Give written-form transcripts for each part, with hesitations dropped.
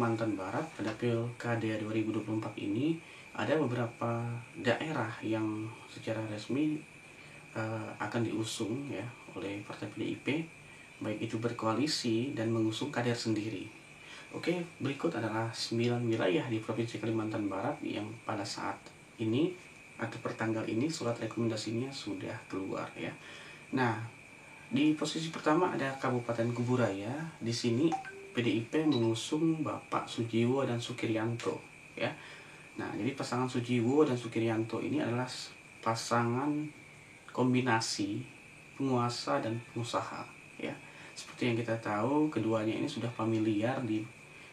Kalimantan Barat pada Pilkada 2024 ini ada beberapa daerah yang secara resmi akan diusung ya oleh Partai PDIP, baik itu berkoalisi dan mengusung kader sendiri. Oke, berikut adalah 9 wilayah di Provinsi Kalimantan Barat yang pada saat ini atau pertanggal ini surat rekomendasinya sudah keluar ya. Nah, di posisi pertama ada Kabupaten Kuburaya. Di sini PDIP mengusung Bapak Sujiwo dan Sukiriyanto ya. Nah, jadi pasangan Sujiwo dan Sukiriyanto ini adalah pasangan kombinasi penguasa dan pengusaha ya. Seperti yang kita tahu, keduanya ini sudah familiar di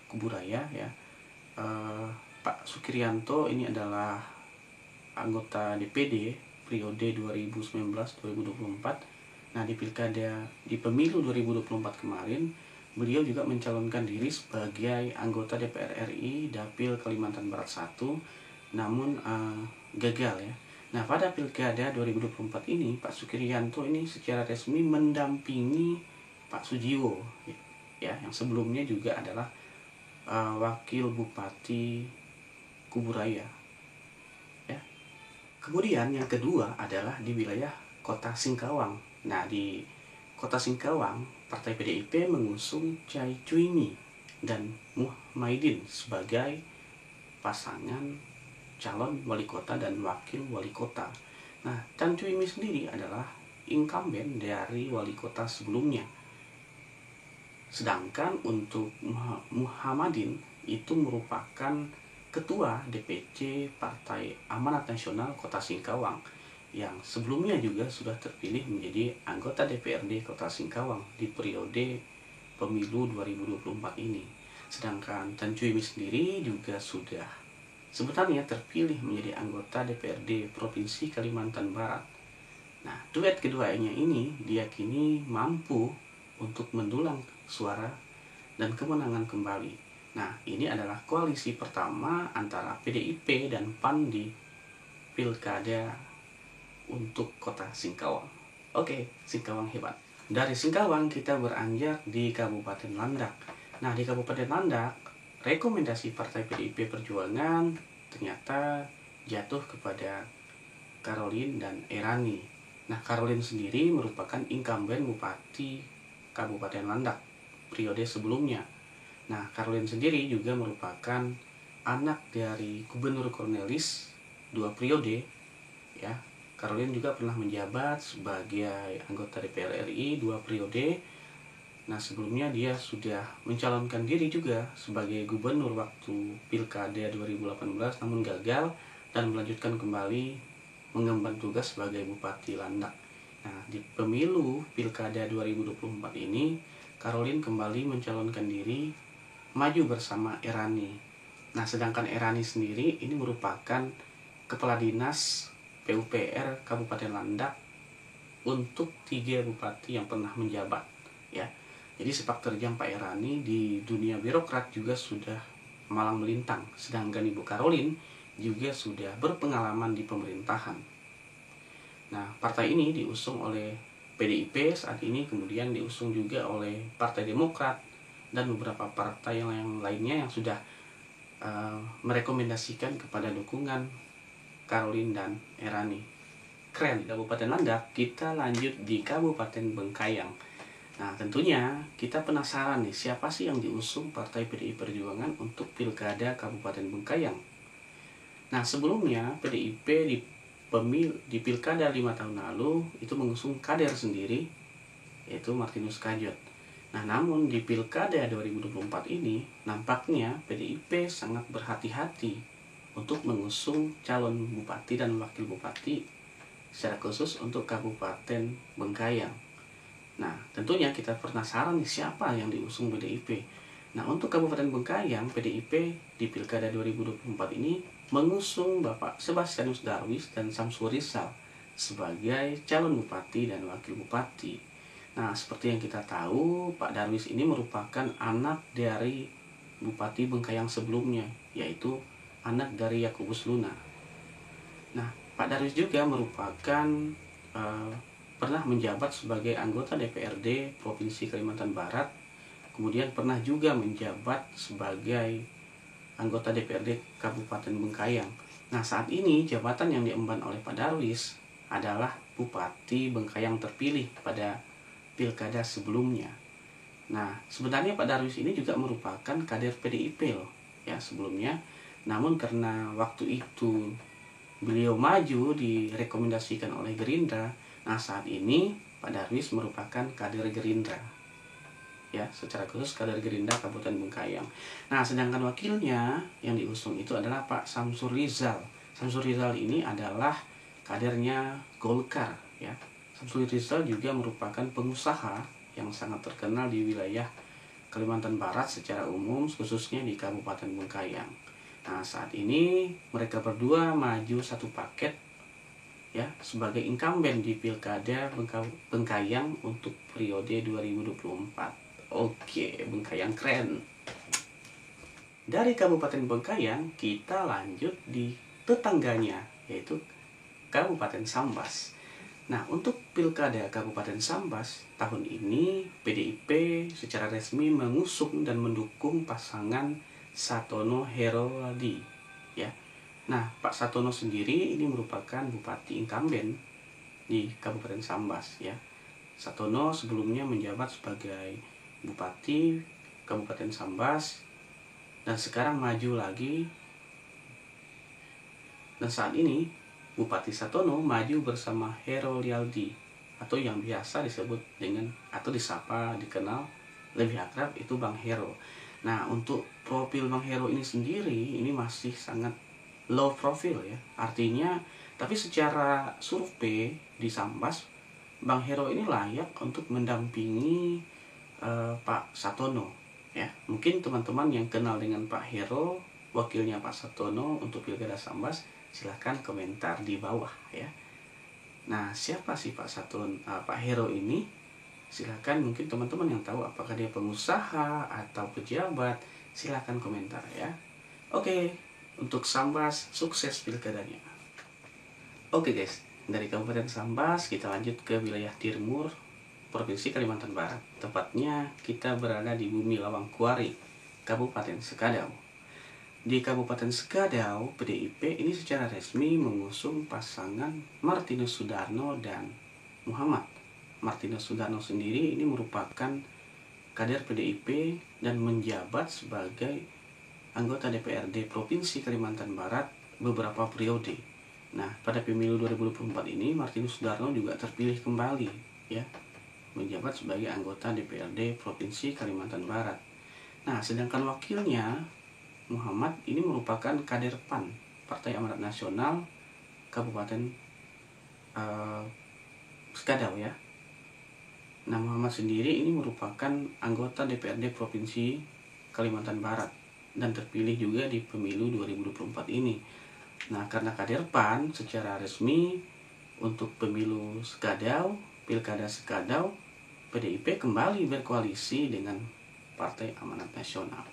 Kuburaya ya. Pak Sukiriyanto ini adalah anggota DPD periode 2019-2024. Nah, di pemilu 2024 kemarin, beliau juga mencalonkan diri sebagai anggota DPR RI Dapil Kalimantan Barat 1, namun gagal ya. Nah, pada Pilkada 2024 ini, Pak Sukiriyanto ini secara resmi mendampingi Pak Sujiwo ya, yang sebelumnya juga adalah Wakil Bupati Kuburaya ya. Kemudian yang kedua adalah di wilayah Kota Singkawang. Nah, di Kota Singkawang, Partai PDIP mengusung Chai Chuimi dan Muhmaidin sebagai pasangan calon wali kota dan wakil wali kota. Nah, Chan Chuimi sendiri adalah incumbent dari wali kota sebelumnya. Sedangkan untuk Muhammadin itu merupakan ketua DPC Partai Amanat Nasional Kota Singkawang yang sebelumnya juga sudah terpilih menjadi anggota DPRD Kota Singkawang di periode pemilu 2024 ini. Sedangkan Chan Chuimi sendiri juga sudah sebenarnya terpilih menjadi anggota DPRD Provinsi Kalimantan Barat. Nah, duet keduanya ini diyakini mampu untuk mendulang suara dan kemenangan kembali. Nah, ini adalah koalisi pertama antara PDIP dan PAN di Pilkada untuk Kota Singkawang. Oke, Singkawang hebat. Dari Singkawang kita beranjak di Kabupaten Landak. Nah, di Kabupaten Landak, rekomendasi Partai PDIP Perjuangan ternyata jatuh kepada Caroline dan Erani. Nah, Caroline sendiri merupakan incumbent Bupati Kabupaten Landak periode sebelumnya. Nah, Caroline sendiri juga merupakan anak dari Gubernur Cornelis 2 periode ya. Caroline juga pernah menjabat sebagai anggota DPR RI 2 periode. Nah, sebelumnya dia sudah mencalonkan diri juga sebagai gubernur waktu Pilkada 2018 namun gagal dan melanjutkan kembali mengemban tugas sebagai Bupati Landak. Nah, di pemilu Pilkada 2024 ini, Caroline kembali mencalonkan diri maju bersama Erani. Nah, sedangkan Erani sendiri ini merupakan Kepala Dinas PUPR Kabupaten Landak untuk 3 bupati yang pernah menjabat ya. Jadi sepak terjang Pak Erani di dunia birokrat juga sudah malang melintang, sedangkan Ibu Caroline juga sudah berpengalaman di pemerintahan. Nah, partai ini diusung oleh PDIP saat ini, kemudian diusung juga oleh Partai Demokrat dan beberapa partai yang lainnya yang sudah merekomendasikan kepada dukungan Caroline dan Erani. Keren. Kabupaten Landak, kita lanjut di Kabupaten Bengkayang. Nah, tentunya kita penasaran nih, siapa sih yang diusung Partai PDI Perjuangan untuk Pilkada Kabupaten Bengkayang. Nah, sebelumnya PDIP di Pilkada 5 tahun lalu itu mengusung kader sendiri, yaitu Martinus Kajot. Nah, namun di Pilkada 2024 ini nampaknya PDIP sangat berhati-hati untuk mengusung calon bupati dan wakil bupati secara khusus untuk Kabupaten Bengkayang. Nah, tentunya kita penasaran nih, siapa yang diusung PDIP. Nah, untuk Kabupaten Bengkayang, PDIP di Pilkada 2024 ini mengusung Bapak Sebastianus Darwis dan Samsuri Rizal sebagai calon bupati dan wakil bupati. Nah, seperti yang kita tahu, Pak Darwis ini merupakan anak dari Bupati Bengkayang sebelumnya, yaitu anak dari Yakubus Luna. Nah, Pak Darwis juga merupakan pernah menjabat sebagai anggota DPRD Provinsi Kalimantan Barat kemudian pernah juga menjabat sebagai anggota DPRD Kabupaten Bengkayang. Nah, saat ini jabatan yang diemban oleh Pak Darwis adalah Bupati Bengkayang terpilih pada pilkada sebelumnya. Nah, sebenarnya Pak Darwis ini juga merupakan kader PDIP loh, ya sebelumnya. Namun karena waktu itu beliau maju direkomendasikan oleh Gerindra, nah saat ini Pak Darwis merupakan kader Gerindra. Ya, secara khusus kader Gerindra Kabupaten Bengkayang. Nah, sedangkan wakilnya yang diusung itu adalah Pak Samsur Rizal. Samsur Rizal ini adalah kadernya Golkar, ya. Samsur Rizal juga merupakan pengusaha yang sangat terkenal di wilayah Kalimantan Barat secara umum, khususnya di Kabupaten Bengkayang. Nah, saat ini mereka berdua maju satu paket, ya, sebagai incumbent di Pilkada Bengkayang untuk periode 2024. Oke, Bengkayang keren. Dari Kabupaten Bengkayang kita lanjut di tetangganya, yaitu Kabupaten Sambas. Nah, untuk Pilkada Kabupaten Sambas tahun ini PDIP secara resmi mengusung dan mendukung pasangan Satono Herowaldi, ya. Nah, Pak Satono sendiri ini merupakan bupati incumbent di Kabupaten Sambas, ya. Satono sebelumnya menjabat sebagai bupati Kabupaten Sambas dan sekarang maju lagi. Dan saat ini Bupati Satono maju bersama Herowaldi, atau yang biasa disebut dengan atau disapa dikenal lebih akrab itu Bang Hero. Nah, untuk profil Bang Hero ini sendiri ini masih sangat low profile, ya. Artinya, tapi secara survei di Sambas, Bang Hero ini layak untuk mendampingi Pak Satono, ya. Mungkin teman-teman yang kenal dengan Pak Hero, wakilnya Pak Satono untuk Pilkada Sambas, silahkan komentar di bawah, ya. Nah, siapa sih Pak Hero ini? Silahkan, mungkin teman-teman yang tahu apakah dia pengusaha atau pejabat, silahkan komentar, ya. Oke, untuk Sambas sukses pilkadanya. Oke guys, dari Kabupaten Sambas kita lanjut ke wilayah Timur Provinsi Kalimantan Barat. Tepatnya kita berada di Bumi Lawang Kuari, Kabupaten Sekadau. Di Kabupaten Sekadau, PDIP ini secara resmi mengusung pasangan Martinus Sudarno dan Muhammad. Martinus Sudarno sendiri ini merupakan kader PDIP dan menjabat sebagai anggota DPRD Provinsi Kalimantan Barat beberapa periode. Nah, pada pemilu 2024 ini Martinus Sudarno juga terpilih kembali, ya, menjabat sebagai anggota DPRD Provinsi Kalimantan Barat. Nah, sedangkan wakilnya Muhammad ini merupakan kader PAN, Partai Amanat Nasional Kabupaten Sekadau, ya. Nah, Muhammad sendiri ini merupakan anggota DPRD Provinsi Kalimantan Barat dan terpilih juga di pemilu 2024 ini. Nah, karena kader PAN secara resmi untuk pemilu Sekadau, Pilkada Sekadau, PDIP kembali berkoalisi dengan Partai Amanat Nasional.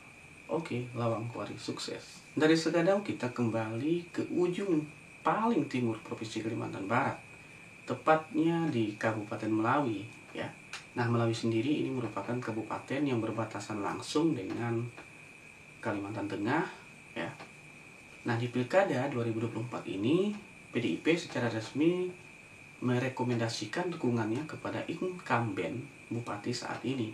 Oke, Lawang Kuari sukses. Dari Sekadau kita kembali ke ujung paling timur Provinsi Kalimantan Barat, tepatnya di Kabupaten Melawi, ya. Nah, Melawi sendiri ini merupakan kabupaten yang berbatasan langsung dengan Kalimantan Tengah, ya. Nah, di Pilkada 2024 ini PDIP secara resmi merekomendasikan dukungannya kepada incumbent bupati saat ini,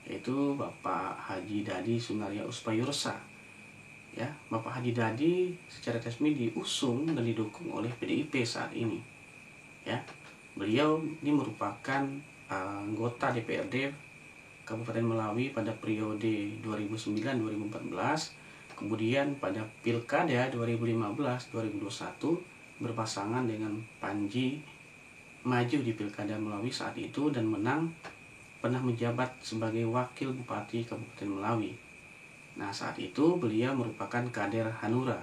yaitu Bapak Haji Dadi Sunarya Uspayursa, ya. Bapak Haji Dadi secara resmi diusung dan didukung oleh PDIP saat ini, ya. Beliau ini merupakan anggota DPRD Kabupaten Melawi pada periode 2009-2014, kemudian pada Pilkada 2015-2021 berpasangan dengan Panji maju di Pilkada Melawi saat itu dan menang, pernah menjabat sebagai wakil bupati Kabupaten Melawi. Nah, saat itu beliau merupakan kader Hanura.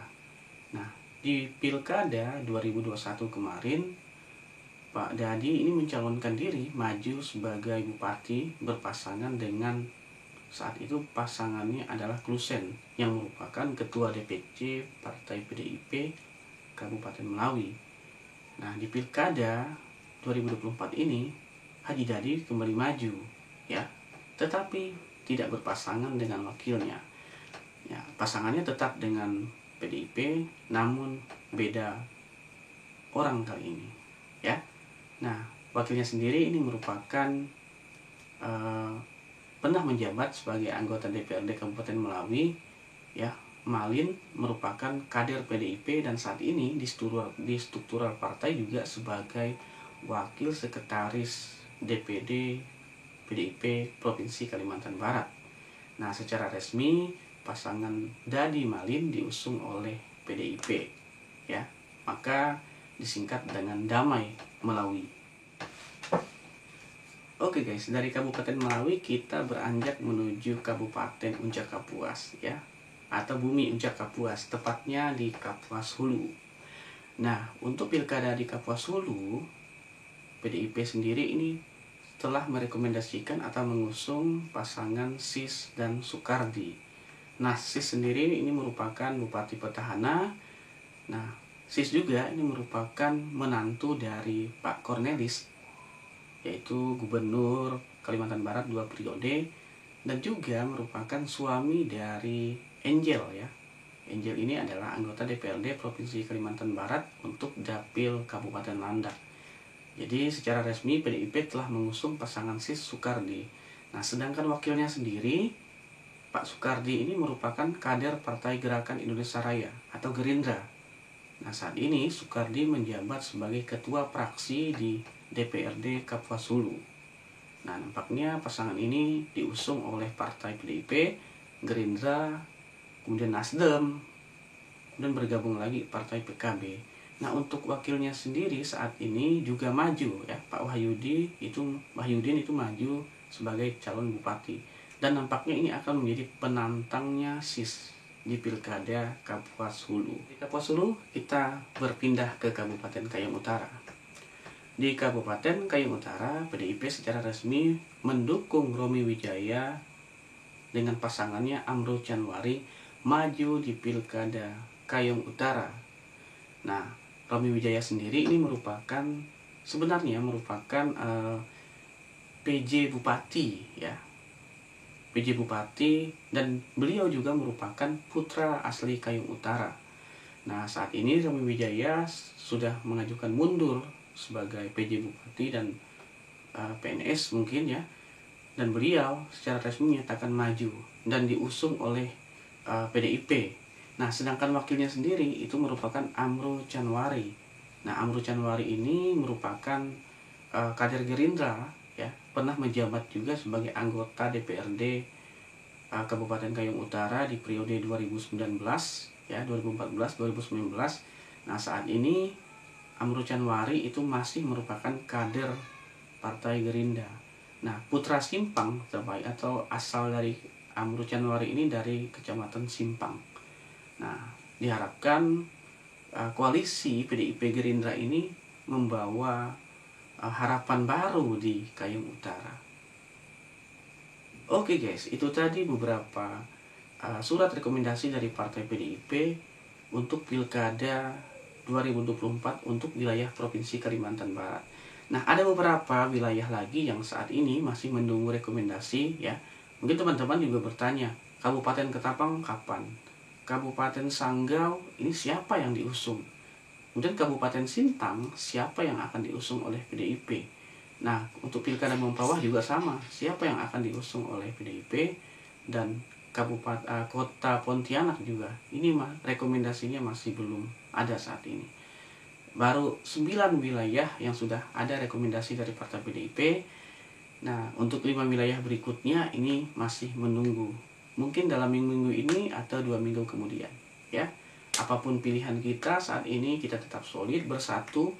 Nah, di Pilkada 2021 kemarin, Pak Dadi ini mencalonkan diri maju sebagai bupati berpasangan dengan saat itu pasangannya adalah Klusen yang merupakan ketua DPC Partai PDIP Kabupaten Melawi. Nah, di Pilkada 2024 ini Haji Dadi kembali maju, ya. Tetapi tidak berpasangan dengan wakilnya. Ya, pasangannya tetap dengan PDIP, namun beda orang kali ini. Ya, nah wakilnya sendiri ini merupakan pernah menjabat sebagai anggota DPRD Kabupaten Melawi. Ya, Malin merupakan kader PDIP dan saat ini di struktural partai juga sebagai wakil sekretaris DPD PDIP Provinsi Kalimantan Barat. Nah, secara resmi pasangan Dadi Malin diusung oleh PDIP, ya, maka disingkat dengan Damai Melawi. Oke guys, dari Kabupaten Melawi kita beranjak menuju Kabupaten Uncak Kapuas, ya, atau Bumi Uncak Kapuas, tepatnya di Kapuas Hulu. Nah, untuk pilkada di Kapuas Hulu, PDIP sendiri ini telah merekomendasikan atau mengusung pasangan Sis dan Sukardi. Nah, Sis sendiri ini merupakan bupati petahana. Nah, Sis juga ini merupakan menantu dari Pak Cornelis, yaitu Gubernur Kalimantan Barat 2 periode, dan juga merupakan suami dari Angel, ya. Angel ini adalah anggota DPRD Provinsi Kalimantan Barat untuk Dapil Kabupaten Landak. Jadi secara resmi PDIP telah mengusung pasangan Sis Sukardi. Nah, sedangkan wakilnya sendiri Pak Sukardi ini merupakan kader Partai Gerakan Indonesia Raya atau Gerindra. Nah, saat ini Sukardi menjabat sebagai ketua fraksi di DPRD Kapuas Hulu. Nah, nampaknya pasangan ini diusung oleh Partai PDIP, Gerindra, kemudian Nasdem, dan bergabung lagi Partai PKB. Nah, untuk wakilnya sendiri saat ini juga maju, ya, Pak Wahyudin itu maju sebagai calon bupati. Dan nampaknya ini akan menjadi penantangnya Sis di Pilkada Kapuas Hulu. Di Kapuas Hulu kita berpindah ke Kabupaten Kayong Utara. Di Kabupaten Kayong Utara, PDIP secara resmi mendukung Romi Wijaya dengan pasangannya Amro Canwari maju di Pilkada Kayong Utara. Nah, Romi Wijaya sendiri ini sebenarnya merupakan PJ Bupati, ya, PJ Bupati, dan beliau juga merupakan putra asli Kayong Utara. Nah, saat ini Romi Wijaya sudah mengajukan mundur sebagai PJ Bupati dan PNS mungkin, ya, dan beliau secara resmi menyatakan maju dan diusung oleh PDIP. Nah, sedangkan wakilnya sendiri itu merupakan Amro Canwari. Nah, Amro Canwari ini merupakan kader Gerindra, ya, pernah menjabat juga sebagai anggota DPRD Kabupaten Kayong Utara di periode 2019, ya, 2014-2019. Nah, saat ini Amro Canwari itu masih merupakan kader Partai Gerindra. Nah, putra Simpang terbaik atau asal dari Amro Canwari ini dari Kecamatan Simpang. Nah, diharapkan koalisi PDIP Gerindra ini membawa harapan baru di Kayong Utara. Oke guys, itu tadi beberapa surat rekomendasi dari Partai PDIP untuk Pilkada 2024 untuk wilayah Provinsi Kalimantan Barat. Nah, ada beberapa wilayah lagi yang saat ini masih menunggu rekomendasi, ya. Mungkin teman-teman juga bertanya, Kabupaten Ketapang kapan? Kabupaten Sanggau ini siapa yang diusung? Kemudian Kabupaten Sintang siapa yang akan diusung oleh PDIP? Nah, untuk Pilkada Mempawah juga sama, siapa yang akan diusung oleh PDIP? Dan Kota Pontianak juga, ini rekomendasinya masih belum ada saat ini. Baru 9 wilayah yang sudah ada rekomendasi dari Partai PDIP. Nah, untuk 5 wilayah berikutnya ini masih menunggu. Mungkin dalam minggu ini atau 2 minggu kemudian, ya. Apapun pilihan kita saat ini, kita tetap solid bersatu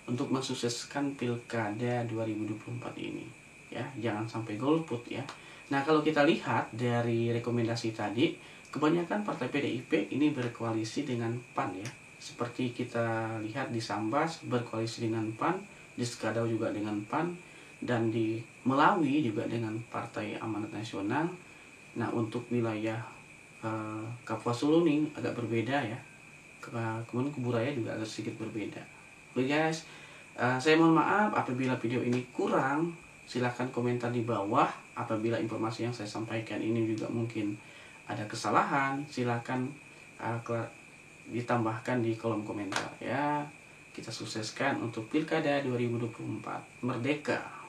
untuk mensukseskan Pilkada 2024 ini, ya. Jangan sampai golput, ya. Nah, kalau kita lihat dari rekomendasi tadi, kebanyakan Partai PDIP ini berkoalisi dengan PAN, ya. Seperti kita lihat di Sambas berkoalisi dengan PAN, di Sekadau juga dengan PAN, dan di Melawi juga dengan Partai Amanat Nasional. Nah, untuk wilayah Kapuas Hulu ini agak berbeda, ya. Kemudian Kuburaya juga agak sedikit berbeda. Oke guys, saya mohon maaf apabila video ini kurang Silahkan komentar di bawah. Apabila informasi yang saya sampaikan ini juga mungkin ada kesalahan, silahkan ditambahkan di kolom komentar ya. Kita sukseskan untuk Pilkada 2024. Merdeka!